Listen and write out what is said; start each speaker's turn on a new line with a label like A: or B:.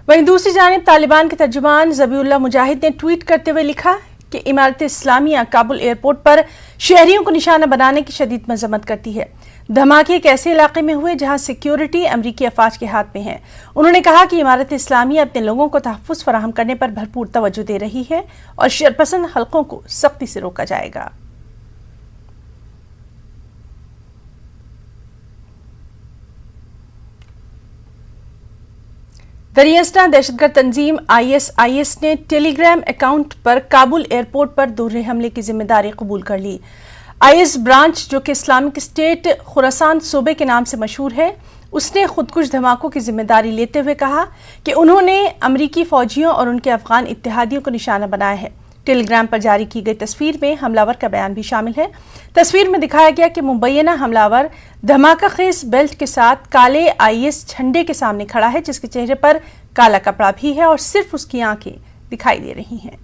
A: वहीं दूसरी जानिब तालिबान के तर्जुमान ज़बीउल्लाह मुजाहिद ने ट्वीट करते हुए लिखा कि इमारत इस्लामिया काबुल एयरपोर्ट पर शहरियों को निशाना बनाने की शदीद मजम्मत करती है। धमाके एक ऐसे इलाके में हुए जहां सिक्योरिटी अमरीकी अफवाज के हाथ में है। उन्होंने कहा कि इमारत इस्लामिया अपने लोगों को तहफ़्फ़ुज़ फराहम करने पर भरपूर तवज्जो दे रही है और शरपसंद हलकों को सख्ती से रोका जाएगा। दरियास्ता दहशतगर्द तंजीम ISIS ने टेलीग्राम अकाउंट पर काबुल एयरपोर्ट पर दोहरे हमले की जिम्मेदारी कबूल कर ली। IS ब्रांच, जो कि इस्लामिक स्टेट खुरासान सूबे के नाम से मशहूर है, उसने खुदकुश धमाकों की जिम्मेदारी लेते हुए कहा कि उन्होंने अमरीकी फौजियों और उनके अफगान इत्तेहादियों को निशाना बनाया है। टेलीग्राम पर जारी की गई तस्वीर में हमलावर का बयान भी शामिल है। तस्वीर में दिखाया गया कि मुबैना हमलावर धमाका खेज बेल्ट के साथ काले IS झंडे के सामने खड़ा है, जिसके चेहरे पर काला कपड़ा भी है और सिर्फ उसकी आंखें दिखाई दे रही हैं।